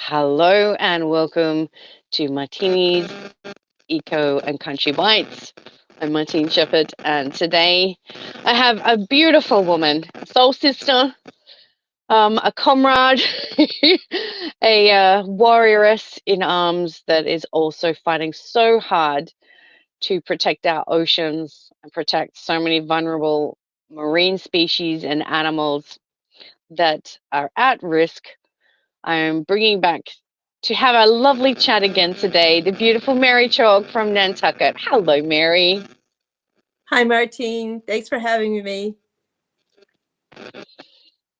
Hello and welcome to Martini's Eco and Country Bites. I'm Martine Shepherd, and today I have a beautiful woman, a soul sister, a comrade, a warrioress in arms that is also fighting so hard to protect our oceans and protect so many vulnerable marine species and animals that are at risk. I'm bringing back to have a lovely chat again today the beautiful Mary Chalke from Nantucket. Hello, Mary. Hi, Martine. Thanks for having me.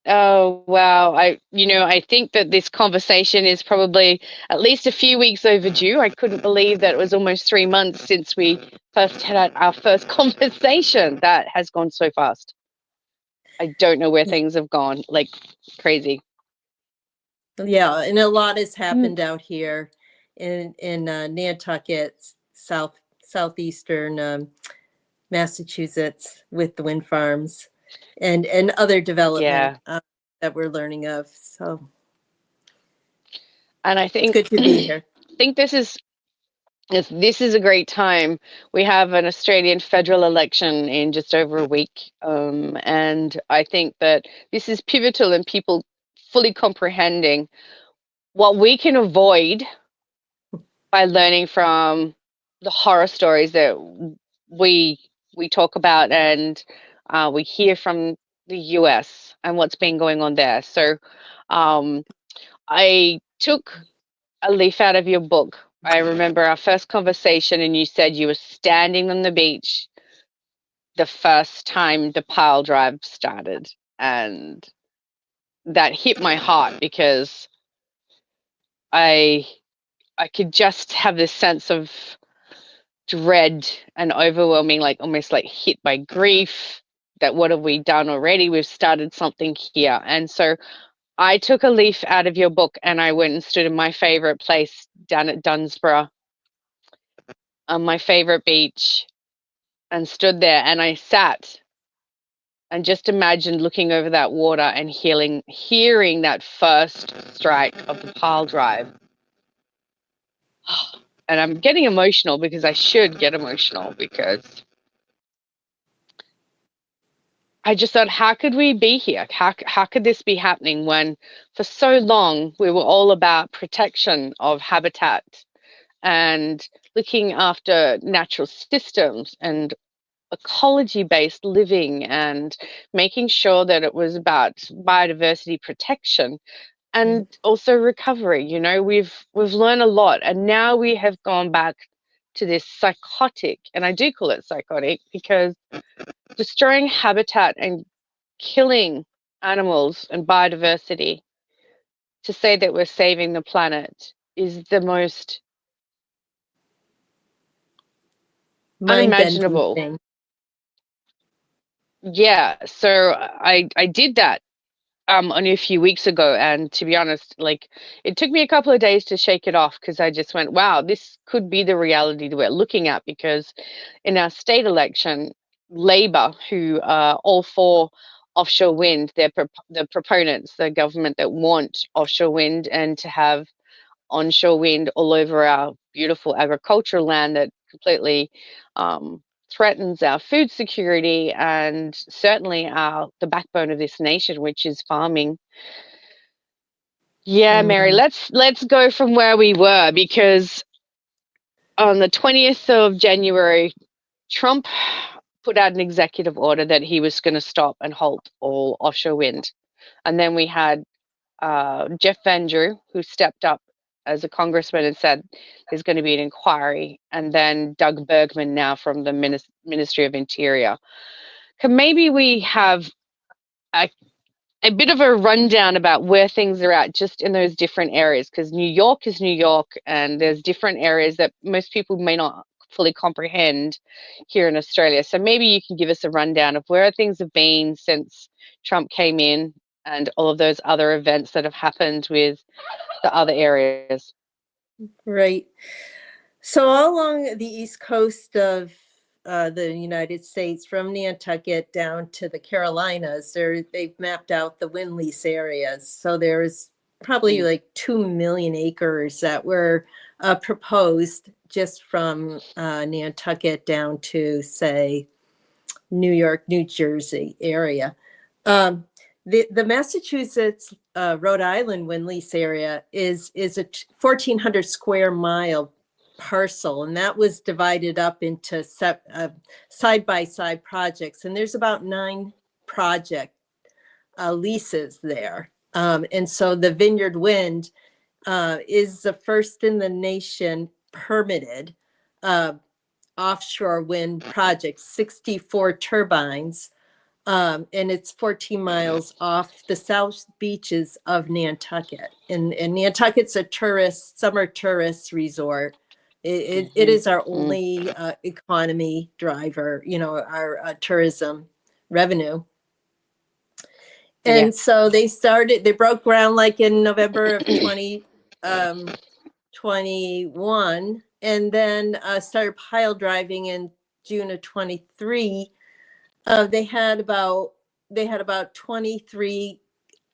Oh, wow. I think that this conversation is probably at least a few weeks overdue. I couldn't believe that it was almost 3 months since we first had our first conversation. That has gone so fast. I don't know where Y- things have gone, like crazy. Yeah, and a lot has Mm. happened out here in Nantucket, southeastern Massachusetts, with the wind farms and other development Yeah. that we're learning of. So And I it's think good to be here. think this is a great time. We have an Australian federal election in just over a week. And I think that this is pivotal in people fully comprehending what we can avoid by learning from the horror stories that we we talk about and we hear from the US and what's been going on there. So um, I took a leaf out of your book. I remember our first conversation, and you said you were standing on the beach the first time the pile drive started. And that hit my heart because I I could just have this sense of dread and overwhelming, like almost like hit by grief that what have we done already? We've started something here. And so I took a leaf out of your book and I went and stood in my favorite place down at Dunsborough on my favorite beach and stood there and I sat and just imagined looking over that water and hearing that first strike of the pile drive. And I'm getting emotional because I should get emotional because I just thought, how could we be here? How could this be happening when for so long we were all about protection of habitat and looking after natural systems and ecology based living and making sure that it was about biodiversity protection and also recovery. We've learned a lot and now we have gone back to this psychotic, and I do call it psychotic because destroying habitat and killing animals and biodiversity to say that we're saving the planet is the most Mind-bending unimaginable. thing. Yeah, so I did that only a few weeks ago, and to be honest, like it took me a couple of days to shake it off because I just went, wow, this could be the reality that we're looking at because in our state election, Labor, who are all for offshore wind, they're the proponents, the government that want offshore wind and to have onshore wind all over our beautiful agricultural land that completely threatens our food security and certainly the backbone of this nation, which is farming. Yeah, Mary, Amen. let's go from where we were because on the 20th of January, Trump put out an executive order that he was going to stop and halt all offshore wind. And then we had Jeff Van Drew, who stepped up as a congressman and said there's going to be an inquiry, and then Doug Bergman now from the Ministry of Interior. Can maybe we have a, a bit of a rundown about where things are at just in those different areas? Because New York is New York, and there's different areas that most people may not fully comprehend here in Australia. So maybe you can give us a rundown of where things have been since Trump came in and all of those other events that have happened with the other areas. Right. So all along the east coast of the United States, from Nantucket down to the Carolinas, they've mapped out the wind lease areas. So there's probably Mm. like 2 million acres that were proposed just from Nantucket down to, say, New York, New Jersey area. Um, the Massachusetts, Rhode Island wind lease area is a 1,400 square mile parcel, and that was divided up into side by side projects. And there's about 9 project leases there. And so the Vineyard Wind is the first in the nation permitted uh, offshore wind project, 64 turbines, and it's 14 miles off the south beaches of Nantucket. And Nantucket's a summer tourist resort. It Mm-hmm. is our Mm. only economy driver, our tourism revenue. Yeah. And so they broke ground like in November of 2021, and then started pile driving in June of 23. They had about 23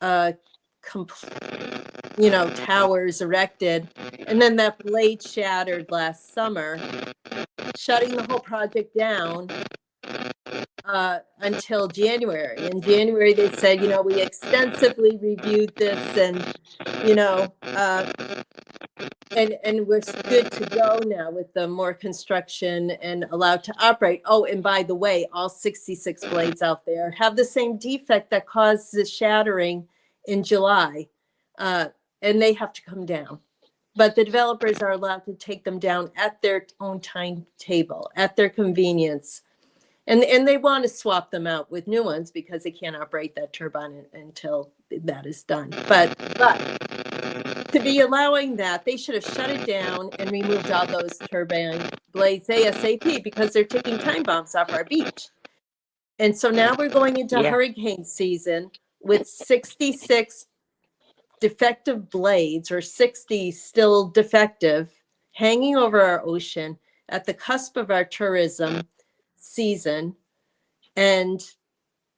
uh, towers erected, and then that blade shattered last summer, shutting the whole project down until January. In January, they said, we extensively reviewed this, and you know, uh, and we're good to go now with the more construction and allowed to operate. Oh, and by the way, all 66 blades out there have the same defect that caused the shattering in July, uh, and they have to come down. But the developers are allowed to take them down at their own timetable, at their convenience. And they want to swap them out with new ones because they can't operate that turbine until that is done. But to be allowing that, they should have shut it down and removed all those turbine blades ASAP, because they're taking time bombs off our beach. And so now we're going into Yeah. hurricane season with 66 defective blades, or 60 still defective, hanging over our ocean at the cusp of our tourism season. And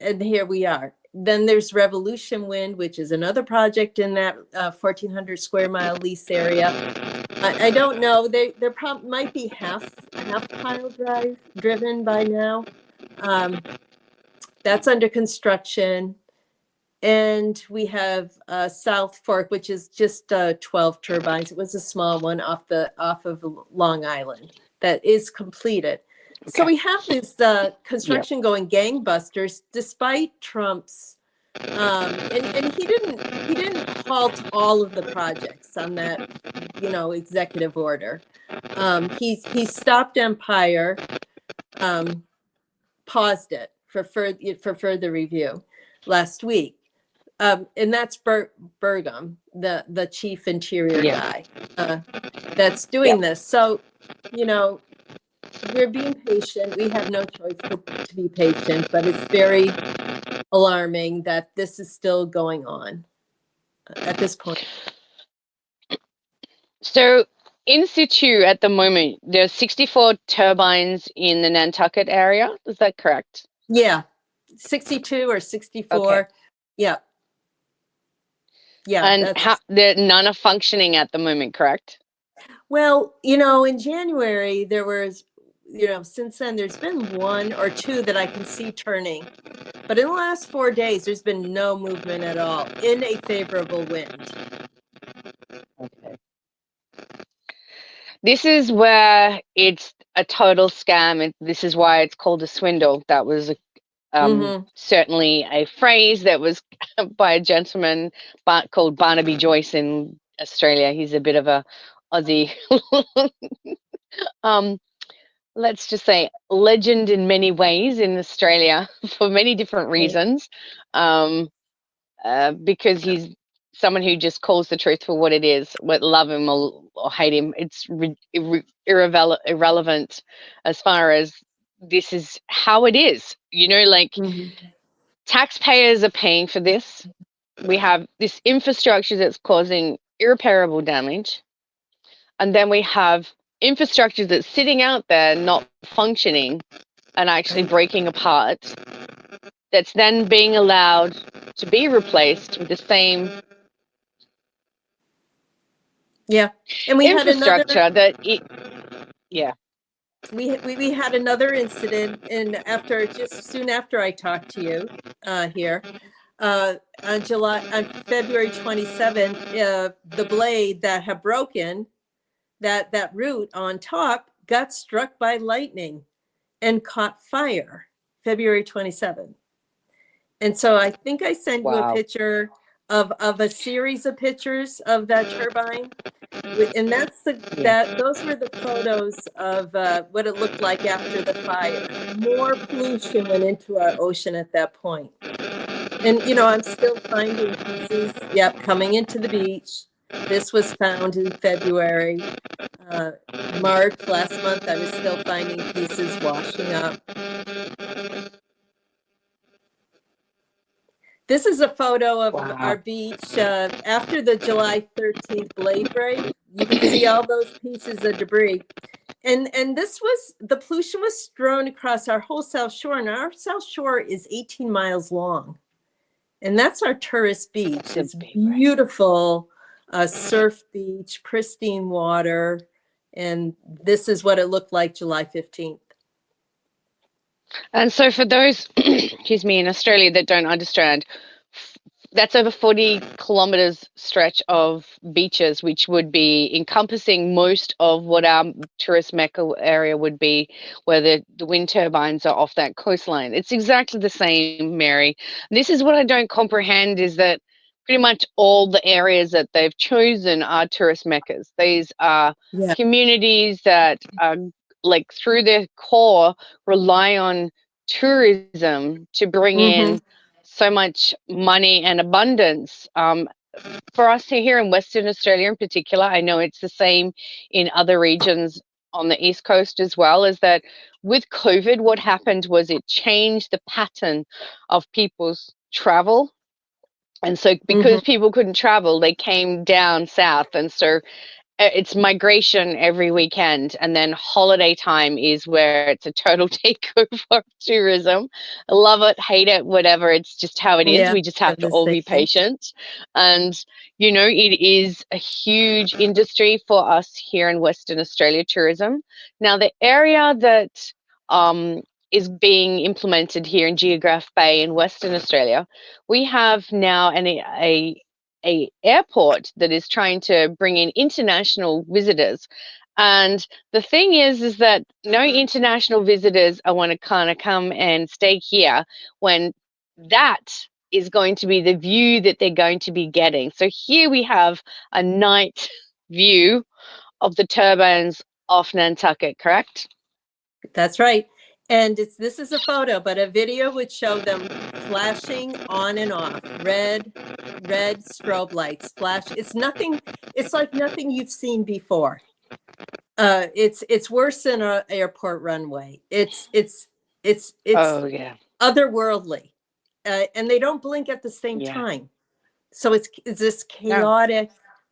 here we are. Then there's Revolution Wind, which is another project in that 1,400 square mile lease area. I don't know. There probably might be half pile driven by now. That's under construction. And we have South Fork, which is just 12 turbines. It was a small one off of Long Island that is completed. So Okay. we have this Yep. construction going gangbusters, despite Trump's and he didn't halt all of the projects on that executive order. He stopped Empire, paused it for further review last week. And that's Burgum, the chief interior Yeah. guy, that's doing Yep. this. So, we're being patient. We have no choice to be patient, but it's very alarming that this is still going on at this point. So in situ at the moment, there's 64 turbines in the Nantucket area. Is that correct? Yeah, 62 or Okay. 64. Yeah, yeah, And how none are functioning at the moment, correct? well, in January there was, since then there's been 1 or 2 that I can see turning. But in the last 4 days, there's been no movement at all in a favorable wind. Okay. This is where it's a total scam, and this is why it's called a swindle. That was Mm-hmm. certainly a phrase that was by a gentleman called Barnaby Joyce in Australia. He's a bit of a Aussie, um, let's just say, legend in many ways in Australia for many different Right. reasons, um, because he's someone who just calls the truth for what it is, what love him or hate him. It's irrelevant as far as this is how it is. Like Mm-hmm. taxpayers are paying for this. We have this infrastructure that's causing irreparable damage. And then we have infrastructure that's sitting out there not functioning and actually Right. breaking apart, that's then being allowed to be replaced with the same Yeah. And we had another infrastructure that yeah. we had another incident, and after, just soon after I talked to you here, on February 27th, the blade that had broken, that root on top, got struck by lightning and caught fire February 27th. And so I think I sent you a Wow. picture of a series of pictures of that turbine. And that's Yeah. those were the photos of what it looked like after the fire. More pollution went into our ocean at that point. And I'm still finding pieces. Yep, coming into the beach. This was found in February. Uh, March last month, I was still finding pieces washing up. This is a photo of our Wow. beach after the July 13th blade break. You can see all those pieces of debris. And this was, the pollution was strewn across our whole South Shore, and our South Shore is 18 miles long. And that's our tourist beach. That's a It's big break. beautiful, surf beach, pristine water. And this is what it looked like July 15th. And so for those, excuse me, in Australia that don't understand, that's over 40 kilometers stretch of beaches, which would be encompassing most of what our tourist mecca area would be, where the wind turbines are off that coastline. It's exactly the same, Mary. This is what I don't comprehend is that pretty much all the areas that they've chosen are tourist meccas. These are Yeah. communities that are like through their core rely on tourism to bring in Mm-hmm. so much money and abundance. For us here in Western Australia in particular, I know it's the same in other regions on the East Coast as well, is that with COVID, what happened was it changed the pattern of people's travel. And so, Mm-hmm. because people couldn't travel, they came down south. And so, it's migration every weekend, and then holiday time is where it's a total takeover of tourism. I love it, hate it, whatever. It's just how it is. Yeah. We just I have have to the all same be thing. patient. And it is a huge industry for us here in Western Australia, tourism. Now, the area that um, is being implemented here in Geograph Bay in Western Australia, we have now a airport that is trying to bring in international visitors. And the thing is that no international visitors I want to kind of come and stay here when that is going to be the view that they're going to be getting. So here we have a night view of the turbines off Nantucket, correct? That's right. And this is a photo, but a video would show them flashing on and off, red strobe lights flash. It's like nothing you've seen before. It's worse than an airport runway. It's Oh yeah, otherworldly. And they don't blink at the same yeah. time. So it's this No. chaotic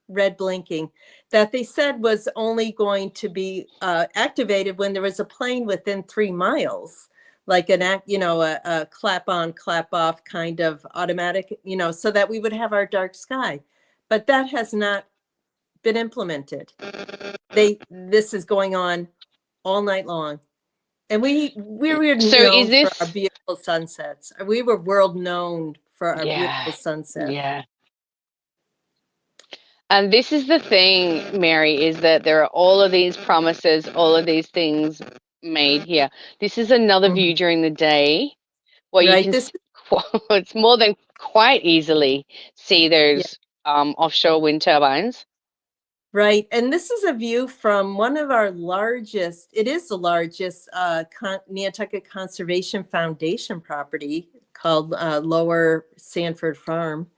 red blinking that they said was only going to be activated when there was a plane within 3 miles, like a clap on, clap off kind of automatic, so that we would have our dark sky. But that has not been implemented. This is going on all night long. And we were So is known for our this? beautiful sunsets. We were world known for our Yeah, beautiful sunsets. yeah. And this is the thing, Mary, is that there are all of these promises, all of these things made here. This is another view Mhm. during the day where you Right. can, it's more than quite easily see Yeah, those offshore wind turbines. right. And this is a view from one of our largest, it is the largest Nantucket Conservation Foundation property called Lower Sanford Farm.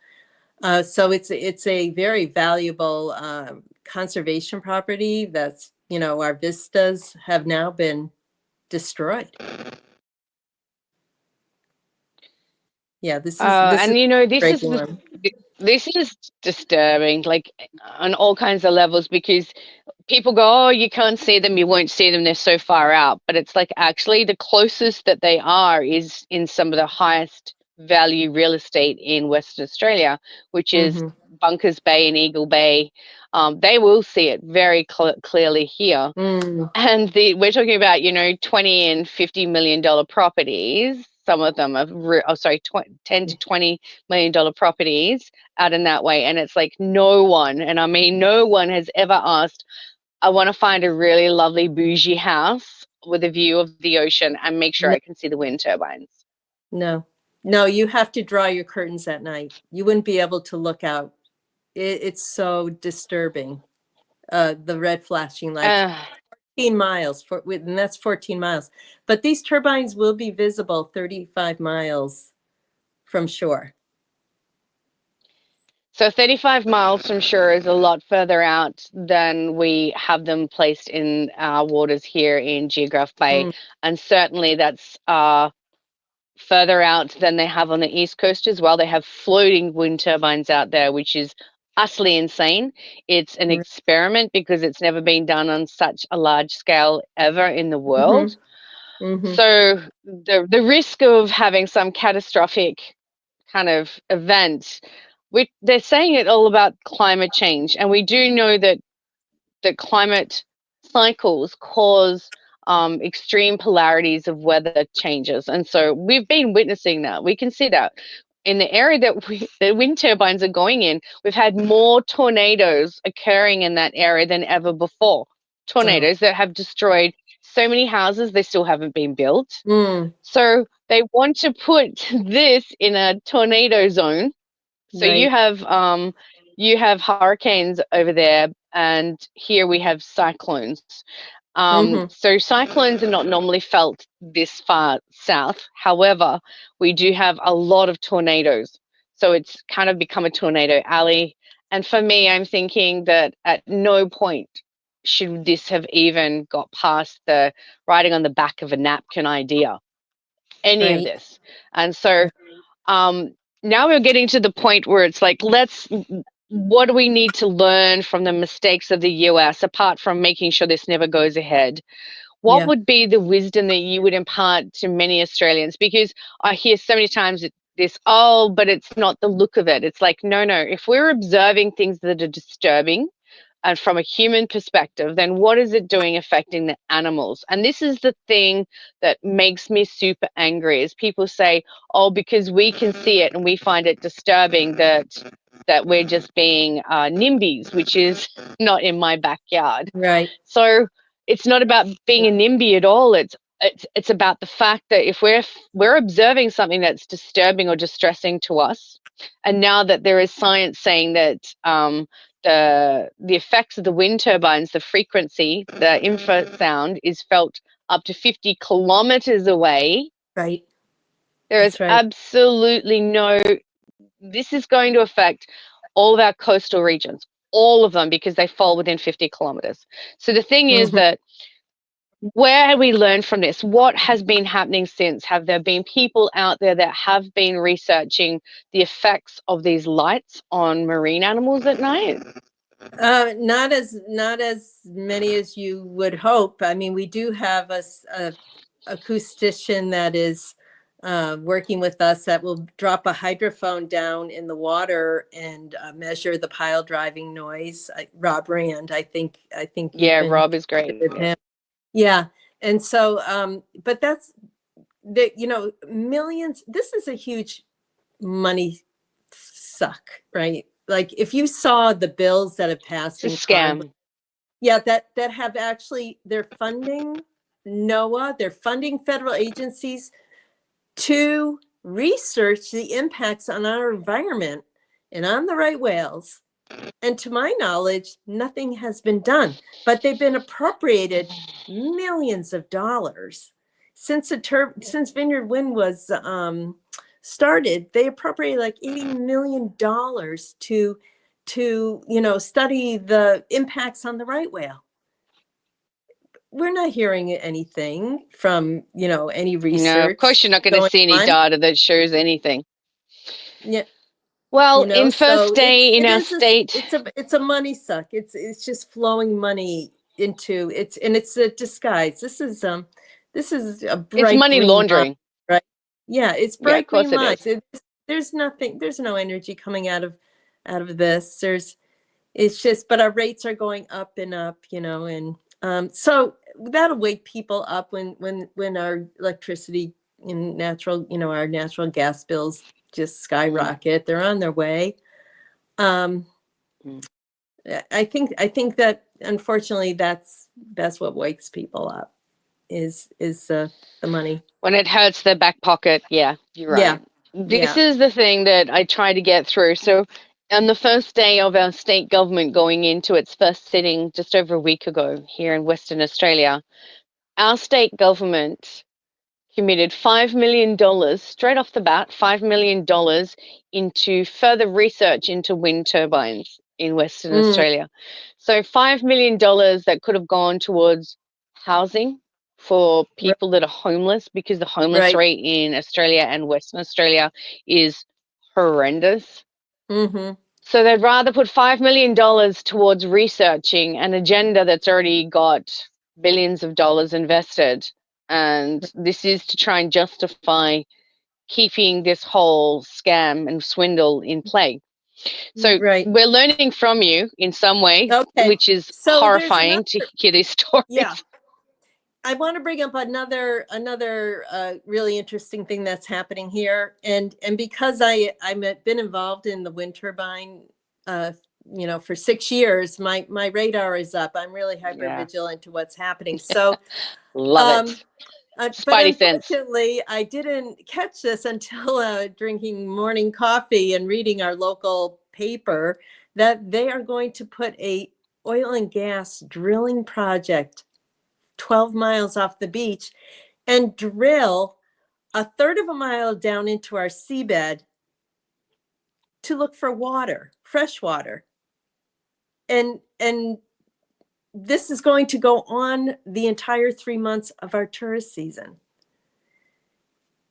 So it's a very valuable conservation property that's, our vistas have now been destroyed. Yeah, this is And breaking one. this is disturbing, like on all kinds of levels, because people go, oh, you can't see them, you won't see them, they're so far out. But it's like actually the closest that they are is in some of the highest value real estate in Western Australia, which is Mm-hmm. Bunkers Bay and Eagle Bay. They will see it very clearly here. Mm, And we're talking about, 20 and $50 million properties. Some of them are, 10 to $20 million properties out in that way. And it's like no one, and I mean, no one has ever asked, I want to find a really lovely bougie house with a view of the ocean and make sure I no, can see the wind turbines. no, no. You have to draw your curtains at night. You wouldn't be able to look out. It's so disturbing. The red flashing lights. Uh, 14 miles and that's 14 miles. But these turbines will be visible 35 miles from shore. so 35 miles from shore is a lot further out than we have them placed in our waters here in Geograph Bay. Mm, And certainly that's further out than they have on the East Coast as well. They have floating wind turbines out there, which is utterly insane. It's an experiment because it's never been done on such a large scale ever in the mm-hmm, world. mm-hmm. So the risk of having some catastrophic kind of event, they're saying it all about climate change, and we do know that climate cycles cause extreme polarities of weather changes. And so we've been witnessing that. We can see that in the area that the wind turbines are going in, we've had more tornadoes occurring in that area than ever before. Oh, Tornadoes that have destroyed so many houses, they still haven't been built. mm, So they want to put this in a tornado zone, so right. you have hurricanes over there, and here we have cyclones. Mm-hmm, So cyclones are not normally felt this far south. However, we do have a lot of tornadoes. So it's kind of become a tornado alley. And for me, I'm thinking that at no point should this have even got past the riding on the back of a napkin idea, any of right. this. And so um, now we're getting to the point where it's like, what do we need to learn from the mistakes of the US apart from making sure this never goes ahead? What Yeah, would be the wisdom that you would impart to many Australians? Because I hear so many times this, oh, but it's not the look of it. It's like, no, no. If we're observing things that are disturbing, and from a human perspective, then what is it doing affecting the animals? And this is the thing that makes me super angry is people say, oh, because we can see it and we find it disturbing that we're just being NIMBYs, which is not in my backyard. right. So it's not about being a NIMBY at all. It's about the fact that if we're observing something that's disturbing or distressing to us, and now that there is science saying that the effects of the wind turbines, the frequency, the infrasound is felt up to 50 kilometers away. Right. There is That's right. absolutely no, this is going to affect all of our coastal regions, all of them, because they fall within 50 kilometers. So the thing is Mm-hmm. that where have we learned from this? What has been happening since? Have there been people out there that have been researching the effects of these lights on marine animals at night? Not as many as you would hope. I mean, we do have a acoustician that is working with us that will drop a hydrophone down in the water and measure the pile driving noise. Rob Rand, I think you've Yeah, been Rob is great. with Yeah. him. Yeah, and so, but that's the millions. This is a huge money suck, right? Like if you saw the bills that have passed It's a in Congress, scam. yeah, that have actually they're funding NOAA, they're funding federal agencies to research the impacts on our environment and on the right whales. And to my knowledge, nothing has been done, but they've been appropriated millions of dollars since Vineyard Wind was started. They appropriated like $80 million to study the impacts on the right whale. We're not hearing anything from any No, of course research you're not going to going see any on. data that shows anything. Yeah, Well, in so first day in it our is state, it's a money suck. It's just flowing money into it's a disguise. This is a it's bright money green line, laundering. right? Yeah, it's Yeah, of bright course green it is. lights. There's nothing, there's no energy coming out of this. It's just, but our rates are going up and up, and so that'll wake people up when our electricity and our natural gas bills just Mm, skyrocket. They're on their way. Um, mm. I think that unfortunately that's what wakes people up is the money. When it hurts their back pocket, yeah, you're Yeah, right. This yeah. is the thing that I try to get through. So, on the first day of our state government going into its first sitting just over a week ago here in Western Australia, our state government committed $5 million straight off the bat, $5 million into further research into wind turbines in Western Mm, Australia. So $5 million that could have gone towards housing for right, people that are homeless, because the homeless right. rate in Australia and Western Australia is horrendous. Mm-hmm. So they'd rather put $5 million towards researching an agenda that's already got billions of dollars invested. And this is to try and justify keeping this whole scam and swindle in play. So Right. we're learning from you in some way, Okay. which is So there's horrifying another, to hear these yeah. stories. I want to bring up another really interesting thing that's happening here, and because I've been involved in the wind turbine, uh, for 6 years, my radar is up. I'm really hyper Yeah, vigilant to what's happening. So, love um, it. but Spidey sense. unfortunately, I didn't catch this until drinking morning coffee and reading our local paper that they are going to put a oil and gas drilling project 12 miles off the beach and drill a third of a mile down into our seabed to look for water, fresh water. And this is going to go on the entire 3 months of our tourist season.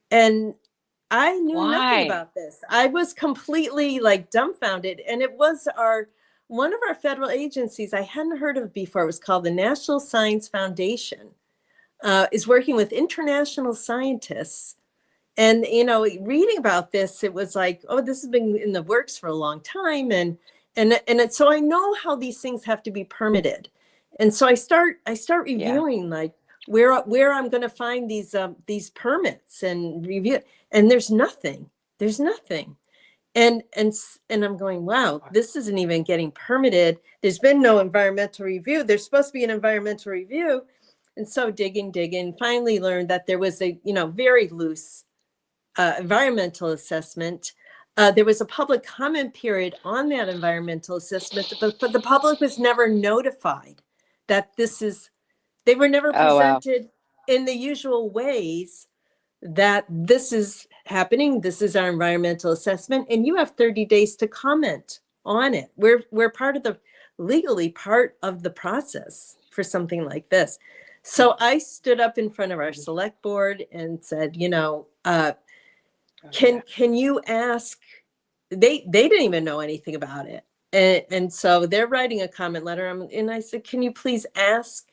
And I knew nothing Why? about this. I was completely like dumbfounded. And it was our one of our federal agencies I hadn't heard of before. It was called the National Science Foundation. Is working with international scientists. And reading about this, it was like, oh, this has been in the works for a long time, so I know how these things have to be permitted, and so I start Yeah. reviewing like where I'm going to find these permits and review, and there's nothing, and I'm going, wow, this isn't even getting permitted. There's been no environmental review. There's supposed to be an environmental review, and so digging, finally learned that there was a very loose environmental assessment. There was a public comment period on that environmental assessment, but the public was never notified that they were never Oh, wow. presented in the usual ways that this is happening. This is our environmental assessment, and you have 30 days to comment on it. We're legally part of the process for something like this. So I stood up in front of our select board and said, Oh, yeah. can you ask, they didn't even know anything about it, and so they're writing a comment letter, and I said, can you please ask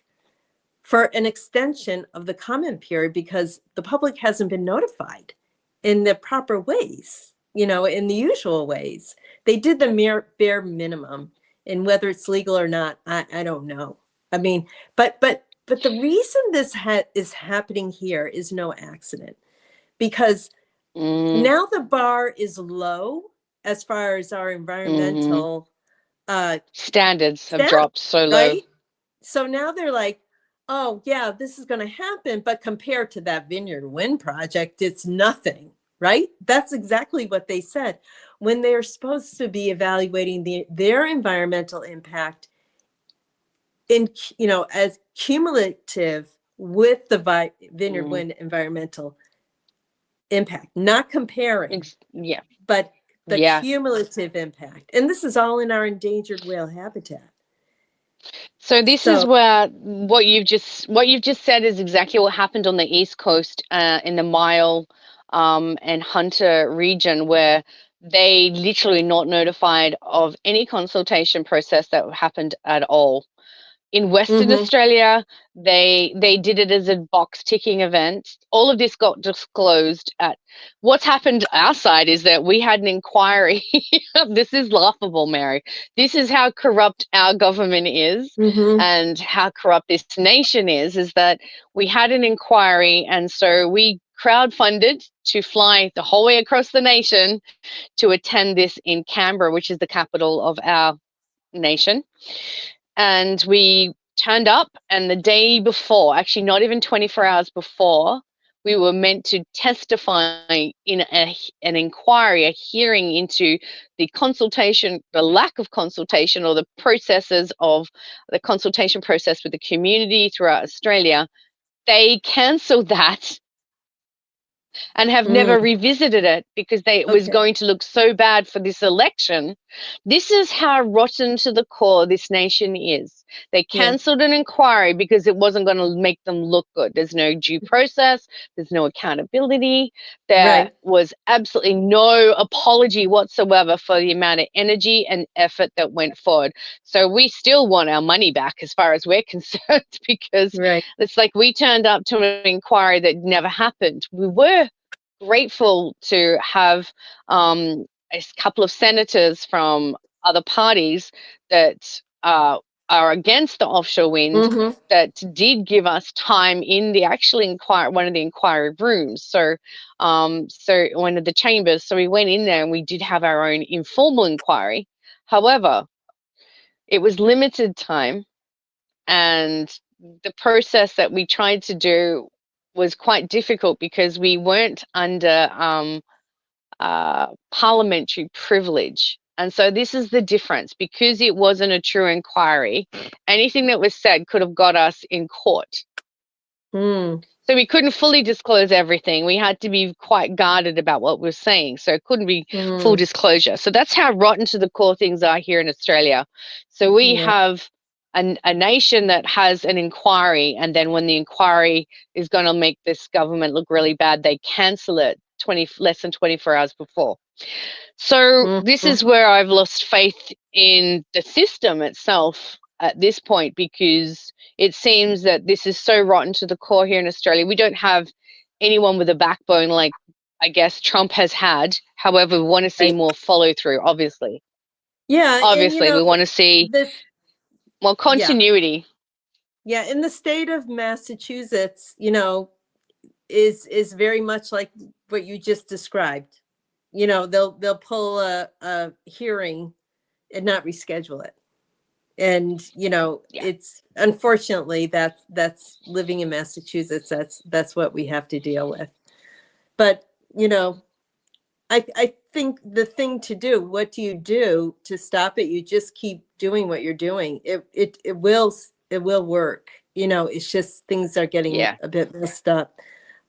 for an extension of the comment period, because the public hasn't been notified in the proper ways, in the usual ways. They did the bare minimum, and whether it's legal or not, I don't know. I mean, but the reason this is happening here is no accident, because Mm, now the bar is low as far as our hmm. environmental uh Standards have standard, dropped so low. right? So now they're like, oh yeah, this is going to happen, but compared to that Vineyard Wind project, it's nothing, right? That's exactly what they said when they're supposed to be evaluating their environmental impact in as cumulative with the Vineyard Mm, Wind environmental impact, not comparing, yeah. but the Yeah. cumulative impact. And this is all in our endangered whale habitat. So this is So, where what you've just said is exactly what happened on the East Coast, in the Mile and Hunter region, where they literally not notified of any consultation process that happened at all. In Western Mm-hmm. Australia, they did it as a box ticking event. All of this got disclosed at what's happened our side is that we had an inquiry. This is laughable, Mary. This is how corrupt our government is Mm-hmm. and how corrupt this nation is that we had an inquiry, and so we crowdfunded to fly the whole way across the nation to attend this in Canberra, which is the capital of our nation. And we turned up, and the day before, actually not even 24 hours before, we were meant to testify in an inquiry, a hearing into the consultation, the lack of consultation, or the processes of the consultation process with the community throughout Australia. They cancelled that and have never Mm. revisited it because it was Okay. going to look so bad for this election. This is how rotten to the core this nation is. They Yeah. cancelled an inquiry because it wasn't going to make them look good. There's no due process, there's no accountability. There Right. was absolutely no apology whatsoever for the amount of energy and effort that went forward. So we still want our money back as far as we're concerned, because Right. it's like we turned up to an inquiry that never happened. We were grateful to have a couple of senators from other parties that are against the offshore wind Mm-hmm. that did give us time in the actual inquiry, one of the inquiry rooms. So one of the chambers. So we went in there and we did have our own informal inquiry. However, it was limited time, and the process that we tried to do was quite difficult because we weren't under parliamentary privilege. And so this is the difference. Because it wasn't a true inquiry, anything that was said could have got us in court. Mm. So we couldn't fully disclose everything. We had to be quite guarded about what we were saying. So it couldn't be full Mm. disclosure. So that's how rotten to the core things are here in Australia. So we Yeah. have a nation that has an inquiry, and then when the inquiry is going to make this government look really bad, they cancel it less than 24 hours before. So this Mm-hmm. is where I've lost faith in the system itself at this point, because it seems that this is so rotten to the core here in Australia. We don't have anyone with a backbone like I guess Trump has had. However, we want to see Right. more follow through, obviously. Yeah, and Obviously, we want to see this more yeah. continuity. Yeah, in the state of Massachusetts, is very much like what you just described. They'll pull a hearing and not reschedule it. And Yeah, it's unfortunately that's living in Massachusetts. That's what we have to deal with. But I think the thing to do, what do you do to stop it? You just keep doing what you're doing. It will work. It's just things are getting yeah, a bit messed up.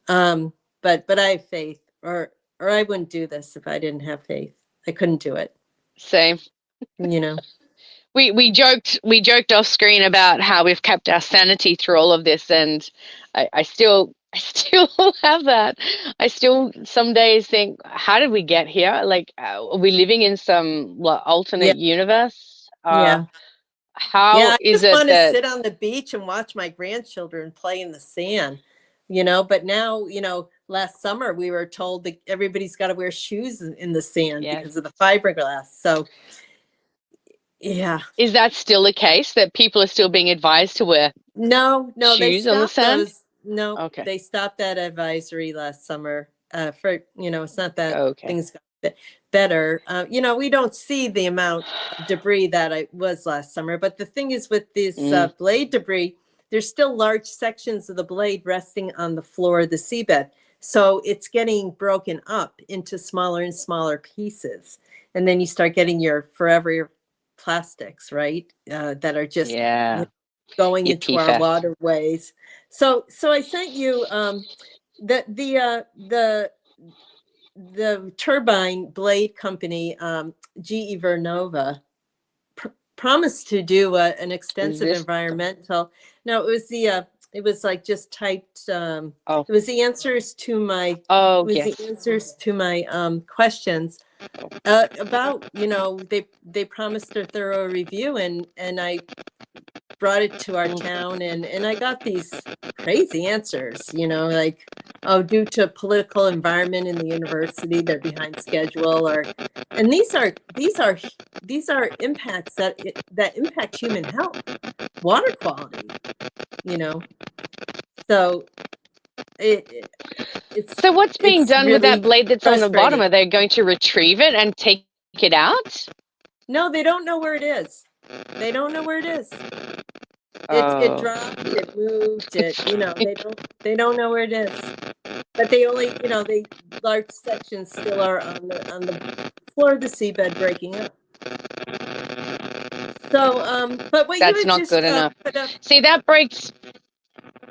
Um, but I have faith, or I wouldn't do this if I didn't have faith. I couldn't do it. same. You know. We joked off screen about how we've kept our sanity through all of this, and I still I still have that. I still some days think, how did we get here? Like, are we living in some Yeah. alternate universe? Yeah. Yeah. How I is just it want to that? sit on the beach and watch my grandchildren play in the sand. But now, last summer we were told that everybody's got to wear shoes in the sand Yes, because of the fiberglass. So, yeah. is that still the case that people are still being advised to wear No, they shoes on the stopped sand? those. No, Okay, they stopped that advisory last summer. It's not that okay. things got better. We don't see the amount of debris that I was last summer. But the thing is, with this Mm, blade debris, there's still large sections of the blade resting on the floor of the seabed. So it's getting broken up into smaller and smaller pieces. And then you start getting your forever plastics, right? That are just yeah, going your into our PFAS. waterways. So I sent you the turbine blade company, GE Vernova, promised to do an Is extensive this? environmental. No, it was like just typed. Oh, It was the answers to my. oh It was the yes. answers to my questions about they promised a thorough review, and I brought it to our town, and I got these crazy answers, like, oh, due to political environment in the university, they're behind schedule, and these are impacts that impact human health, water quality, you know. So it it's So what's being it's done with that really blade that's on the bottom? frustrating. Are they going to retrieve it and take it out? No, they don't know where it is. They don't know where it is. It Oh, dropped, it moved, they don't know where it is. But they only, they large sections still are on the floor of the seabed breaking up. So, but what you that's had not just good enough. put up, See, that breaks.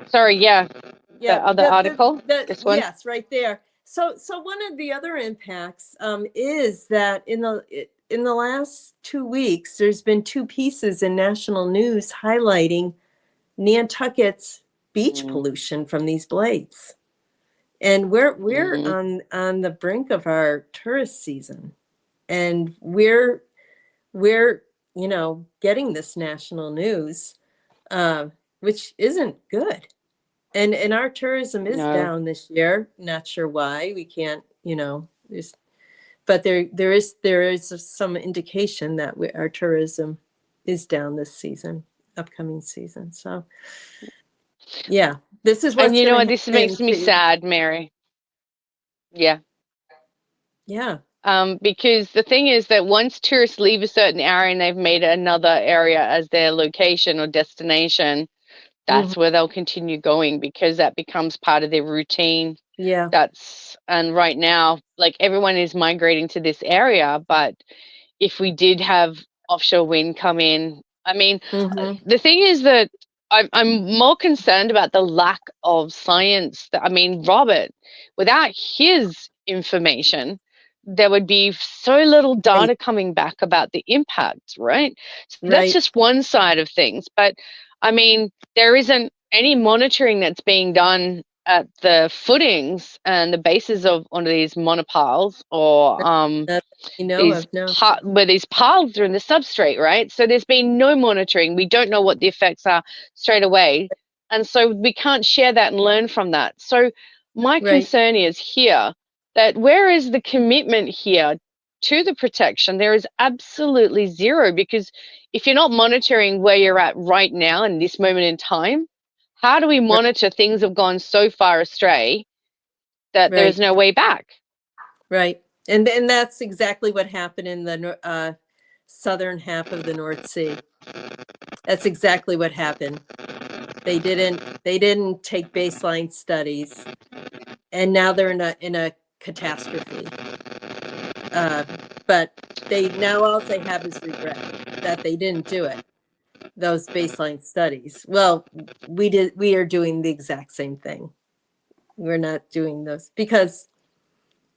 Sorry, yeah, the yeah, other article, this one. yes, right there. So one of the other impacts is that in the last 2 weeks, there's been two pieces in national news highlighting Nantucket's beach Mm, pollution from these blades. And we're mm-hmm. on the brink of our tourist season, and we're getting this national news, uh, which isn't good. And our tourism is No, down this year. Not sure why. We can't, there's, but there is some indication that our tourism is down this season, upcoming season. So yeah, this is and what's you going know to what? This happen makes me to. sad, Mary. Yeah. Yeah. Because the thing is that once tourists leave a certain area and they've made another area as their location or destination, Hmm. that's where they'll continue going because that becomes part of their routine. Yeah. And right now, like everyone is migrating to this area, but if we did have offshore wind come in, I mean, Hmm. the thing is that I'm more concerned about the lack of science. I mean, Robert, without his information, there would be so little Right. data coming back about the impacts, right? So that's Right. just one side of things. But I mean, there isn't any monitoring that's being done at the footings and the bases of one of these monopiles or That we know these of. No. where these piles are in the substrate, right? So there's been no monitoring. We don't know what the effects are straight away. And so we can't share that and learn from that. So my Right. concern is here that where is the commitment here to the protection? There is absolutely zero because if you're not monitoring where you're at right now in this moment in time, how do we Right. monitor things have gone so far astray that there's Right. no way back? Right. And that's exactly what happened in the southern half of the North Sea. That's exactly what happened. They didn't take baseline studies, and now they're in a catastrophe. Uh, but they now all they have is regret that they didn't do it. Those baseline studies. Well, we are doing the exact same thing. We're not doing those because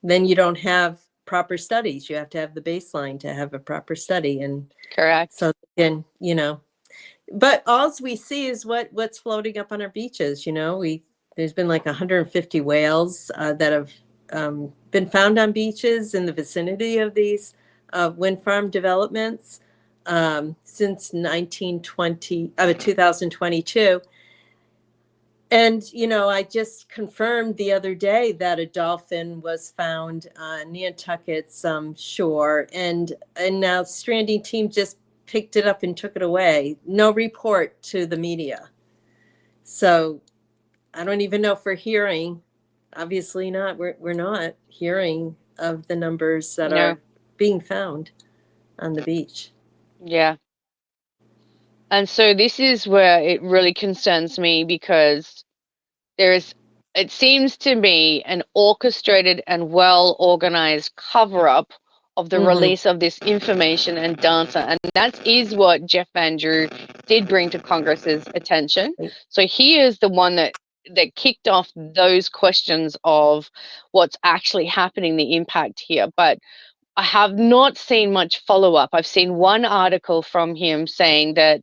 then you don't have proper studies. You have to have the baseline to have a proper study. And Correct. so then, but all we see is what's floating up on our beaches. There's been like 150 whales that have been found on beaches in the vicinity of these wind farm developments since 2022. And, I just confirmed the other day that a dolphin was found on Nantucket's shore, and now stranding team just picked it up and took it away. No report to the media. So I don't even know if we're hearing. Obviously not. We're not hearing of the numbers that No. are being found on the beach. Yeah. And so this is where it really concerns me because there is, it seems to me, an orchestrated and well organized cover up of the Hmm. release of this information and data. And that is what Jeff Van Drew did bring to Congress's attention. Right. So he is the one that kicked off those questions of what's actually happening, the impact here. But I have not seen much follow up. I've seen one article from him saying that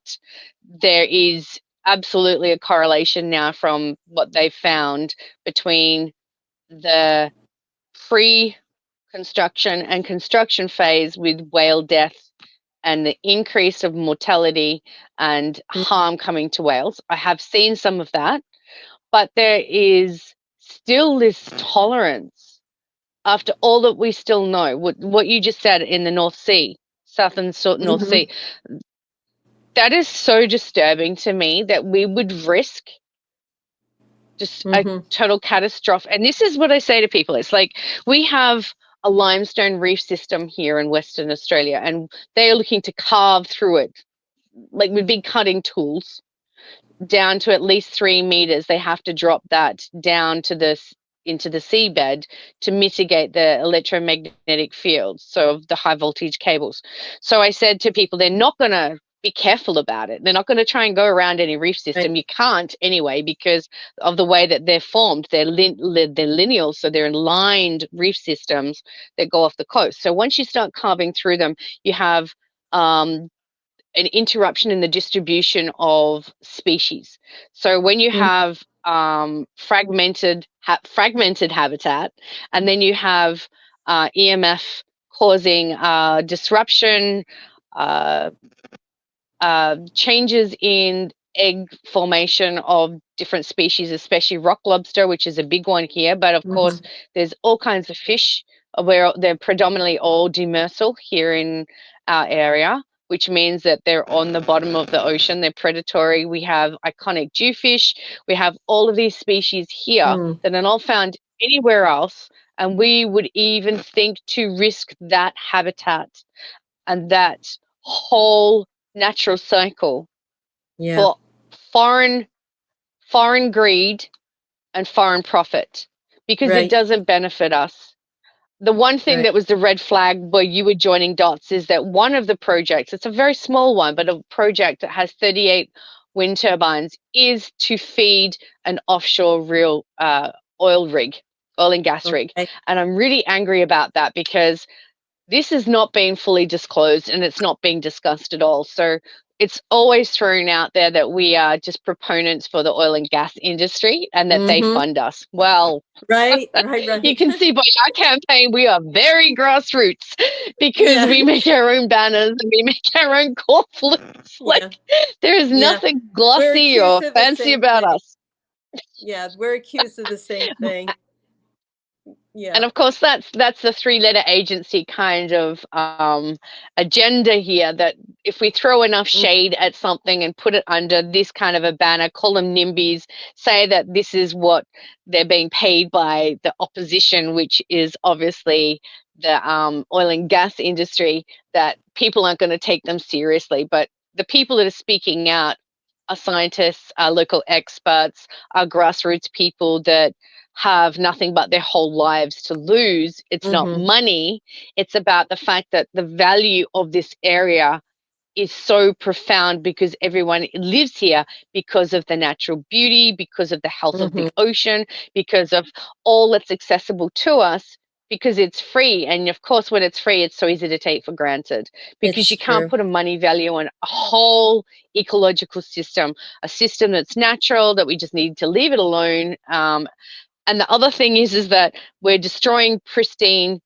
there is absolutely a correlation now from what they found between the pre construction and construction phase with whale death and the increase of mortality and harm coming to whales. I have seen some of that, but there is still this tolerance after all that we still know. What you just said in the North Sea, southern North Mm-hmm. Sea, that is so disturbing to me that we would risk just a Mm-hmm. total catastrophe. And this is what I say to people. It's like we have a limestone reef system here in Western Australia, and they are looking to carve through it like with big cutting tools down to at least 3 meters. They have to drop that down to this into the seabed to mitigate the electromagnetic fields, so of the high voltage cables. So I said to people, they're not going to be careful about it. They're not going to try and go around any reef Right. system. You can't anyway because of the way that they're formed. They're lineal, so they're lined reef systems that go off the coast. So once you start carving through them, you have um, an interruption in the distribution of species. So when you Mm-hmm. have fragmented habitat, and then you have EMF causing disruption, uh, changes in egg formation of different species, especially rock lobster, which is a big one here. But of course, Mm-hmm. there's all kinds of fish where they're predominantly all demersal here in our area, which means that they're on the bottom of the ocean. They're predatory. We have iconic jewfish. We have all of these species here Mm. that are not found anywhere else. And we would even think to risk that habitat and that whole natural cycle Yeah. for foreign foreign greed and foreign profit because it Right. doesn't benefit us. The one thing Right. that was the red flag where you were joining dots is that one of the projects, it's a very small one, but a project that has 38 wind turbines, is to feed an offshore real oil rig, oil and gas rig. Okay. And I'm really angry about that because this is not being fully disclosed and it's not being discussed at all. So it's always thrown out there that we are just proponents for the oil and gas industry and that they Mm-hmm. fund us. Well, Right. Right. you Right. can see by our campaign, we are very grassroots because Yeah. we make our own banners and we make our own cornflakes. Like, Yeah. there is Yeah. nothing We're glossy accused or of the fancy same about thing. us. Yeah. We're accused of the same thing. And Yeah. of course, that's the three-letter agency kind of agenda here. That if we throw enough Mm. shade at something and put it under this kind of a banner, call them NIMBYs, say that this is what they're being paid by the opposition, which is obviously the oil and gas industry, that people aren't going to take them seriously. But the people that are speaking out are scientists, are local experts, are grassroots people that have nothing but their whole lives to lose. It's not Mm-hmm. money. It's about the fact that the value of this area is so profound because everyone lives here because of the natural beauty, because of the health of Mm-hmm. the ocean, because of all that's accessible to us, because it's free. And of course, when it's free, it's so easy to take for granted because It's you can't true. put a money value on a whole ecological system, a system that's natural, that we just need to leave it alone. And the other thing is that we're destroying pristine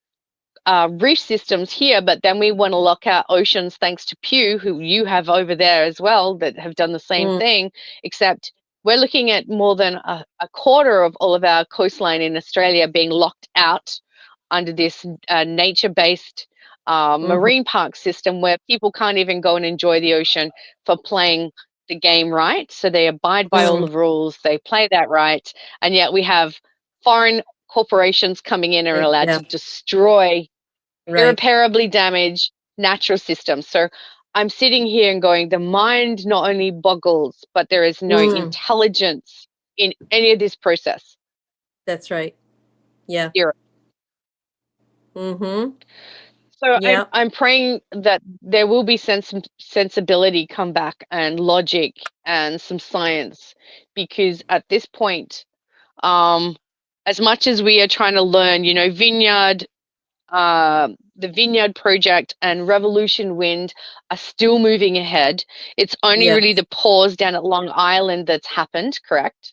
reef systems here, but then we want to lock our oceans thanks to Pew, who you have over there as well, that have done the same Mm. thing, except we're looking at more than a quarter of all of our coastline in Australia being locked out under this nature based Mm-hmm. marine park system where people can't even go and enjoy the ocean for playing the game right. So they abide by all Mm. the rules, they play that right. And yet we have foreign corporations coming in and are allowed Yeah. to destroy Right. irreparably damage natural systems. So I'm sitting here and going, the mind not only boggles, but there is no Mm. intelligence in any of this process. That's right. Yeah. Zero. Mm-hmm. So Yeah. I'm praying that there will be sensibility come back and logic and some science, because at this point, um, as much as we are trying to learn, the Vineyard Project and Revolution Wind are still moving ahead. It's only really Yes. the pause down at Long Island that's happened, correct?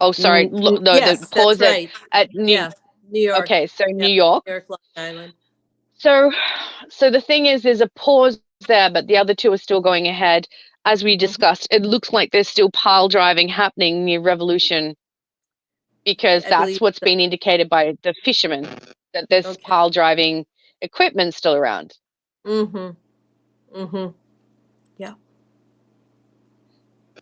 Oh, sorry, no, the Yes, that's pause right. at New. Yeah. New York. Okay, so Yeah. New York. New York, Long Island. So, so the thing is, there's a pause there, but the other two are still going ahead. As we Mhm. discussed, it looks like there's still pile driving happening near Revolution because I that's believe what's so. been indicated by the fishermen, that there's Okay. pile driving equipment still around. Mhm. Mhm. Yeah.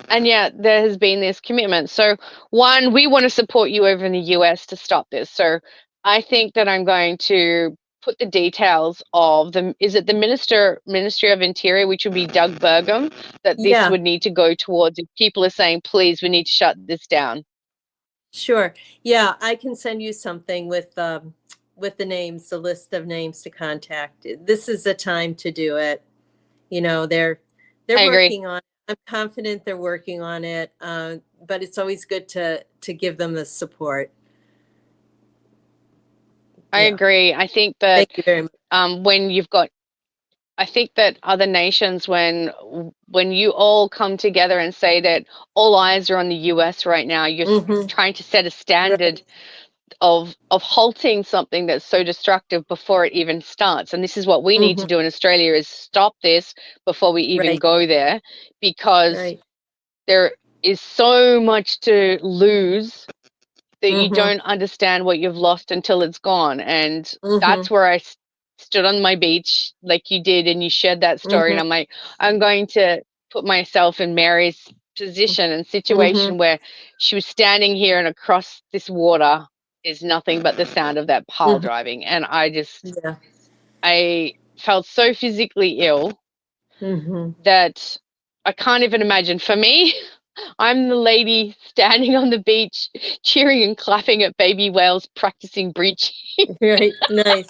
And yet there has been this commitment. So, one, we want to support you over in the US to stop this. So, I think that I'm going to put the details of the, is it the Ministry of Interior, which would be Doug Burgum, that this Yeah. would need to go towards if people are saying, please, we need to shut this down. Sure. Yeah, I can send you something with the names, the list of names to contact. This is the time to do it. You know, they're I agree. working on it. I'm confident they're working on it. But it's always good to give them the support. I Yeah. agree. I think Thank that you very much. when you've got, I think that other nations, when you all come together and say that all eyes are on the US right now, you're Hmm. trying to set a standard Right. of halting something that's so destructive before it even starts. And this is what we need Hmm. to do in Australia, is stop this before we even Right. go there, because Right. there is so much to lose that you Hmm. don't understand what you've lost until it's gone. And Hmm. that's where I stood on my beach like you did, and you shared that story. And Hmm. I'm like, I'm going to put myself in Mary's position and Hmm. situation where she was standing here and across this water is nothing but the sound of that pile Hmm. driving. And I just, Yeah. I felt so physically ill Hmm. that I can't even imagine. For me, I'm the lady standing on the beach cheering and clapping at baby whales practicing breaching Right. Nice.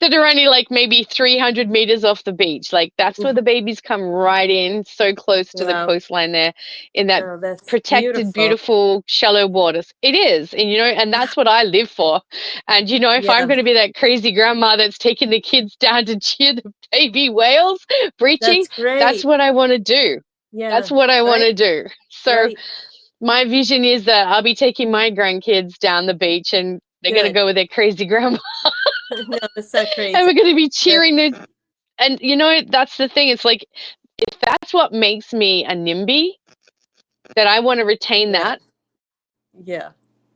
that are only like maybe 300 meters off the beach. Like that's where Mhm. the babies come right in, so close to the Wow. coastline there in that Oh, that's protected, beautiful. beautiful, shallow waters. It is. And, and that's what I live for. And, if I'm Yeah. going to be that crazy grandma that's taking the kids down to cheer the baby whales breaching, That's that's great. what I want to do. That's Yeah. what I want Right. to do. So, Right. my vision is that I'll be taking my grandkids down the beach and they're going to Good. go with their crazy grandma No, that's not and crazy. we're going to be That's cheering their. And that's the thing. It's like, if that's what makes me a NIMBY, that I want to retain yeah. that, Yeah.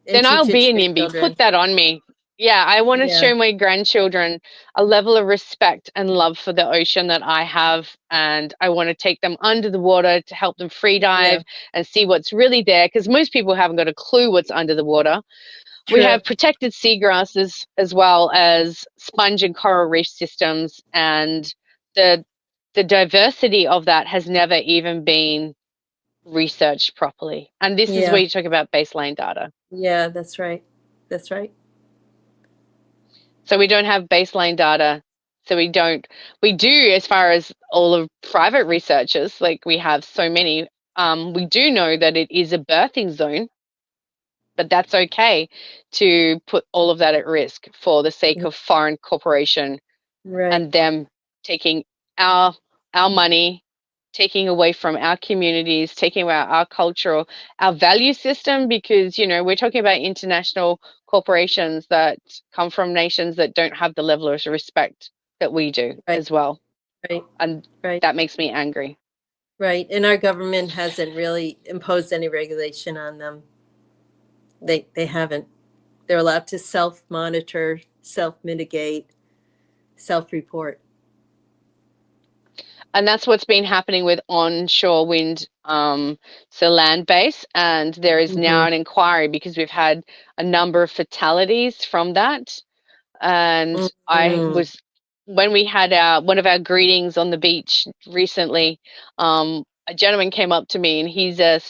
And then I'll teach it be to a your NIMBY. Put children. that on me. Yeah, I want to Yeah. show my grandchildren a level of respect and love for the ocean that I have. And I want to take them under the water to help them free Yeah. dive and see what's really there. Because most people haven't got a clue what's under the water. We True. have protected seagrasses as well as sponge and coral reef systems, and the the diversity of that has never even been researched properly. And this is where Yeah. you talk about baseline data. Yeah. That's right. That's right. So we don't have baseline data. So we do, as far as all of private researchers, like we have so many, we do know that it is a birthing zone, but that's okay to put all of that at risk for the sake Yeah. of foreign corporation Right. and them taking our our money, taking away from our communities, taking away our cultural, our value system, because we're talking about international corporations that come from nations that don't have the level of respect that we do Right. as well, Right. and Right. that makes me angry. Right. And our government hasn't really imposed any regulation on them. They haven't. They're allowed to self monitor, self mitigate, self report. And that's what's been happening with onshore wind, so land base. And there is now Hmm. an inquiry because we've had a number of fatalities from that. And I Hmm. was, when we had one of our greetings on the beach recently, a gentleman came up to me, and he's a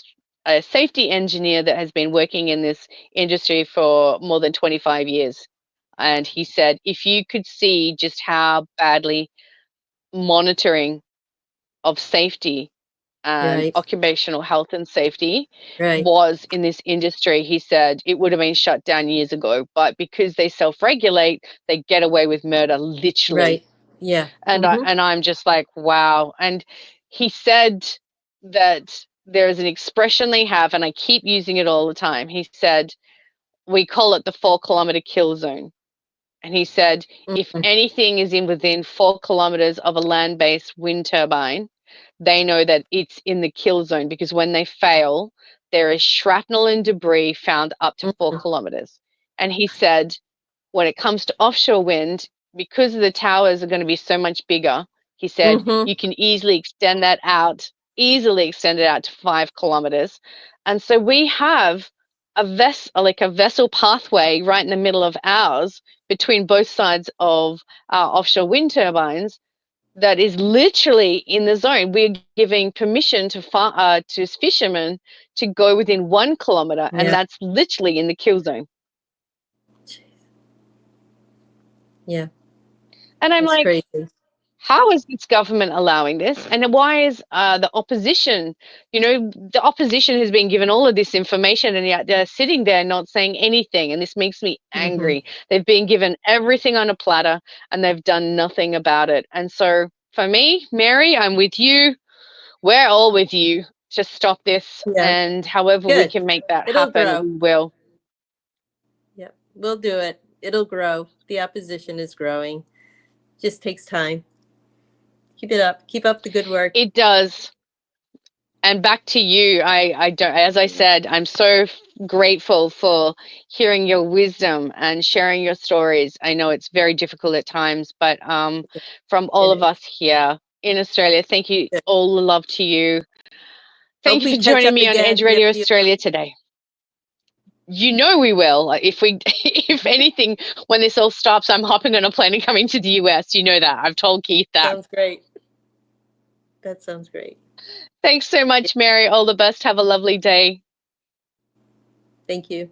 safety engineer that has been working in this industry for more than 25 years. And he said, if you could see just how badly monitoring of safety and Right. occupational health and safety Right. was in this industry, he said it would have been shut down years ago. But because they self-regulate, they get away with murder, literally. Right. Yeah. And Hmm. I'm just like, wow. And he said that there is an expression they have, and I keep using it all the time. He said, we call it the 4 kilometer kill zone. And he said, if Mm. anything is in within 4 kilometers of a land based wind turbine, they know that it's in the kill zone because when they fail, there is shrapnel and debris found up to four Mhm. kilometers. And he said, when it comes to offshore wind, because the towers are going to be so much bigger, he said Mhm. you can easily extend it out to 5 kilometers. And so we have a vessel pathway right in the middle of ours between both sides of our offshore wind turbines that is literally in the zone. We're giving permission to fishermen to go within 1 kilometer, and Yeah. that's literally in the kill zone. Yeah. And I'm That's like, crazy. how is this government allowing this? And why is the opposition, the opposition has been given all of this information and yet they're sitting there not saying anything. And this makes me Mhm. angry. They've been given everything on a platter and they've done nothing about it. And so for me, Mary, I'm with you. We're all with you to stop this. Yeah. And however we Good. can make that It'll happen, grow. we will. Yep. We'll do it. It'll grow. The opposition is growing. Just takes time. Keep it up. Keep up the good work. It does. And back to you. I don't, as I said, I'm so grateful for hearing your wisdom and sharing your stories. I know it's very difficult at times, but from all It of is. us here in Australia, thank you. Good. All the love to you. Thank Hope you we for catch joining up me on again. Edge Mary. Radio Australia today. You know we will. If we, if anything, when this all stops, I'm hopping on a plane and coming to the US. You know that. I've told Keith that. Sounds great. That sounds great. Thanks so much, Mary. All the best. Have a lovely day. Thank you.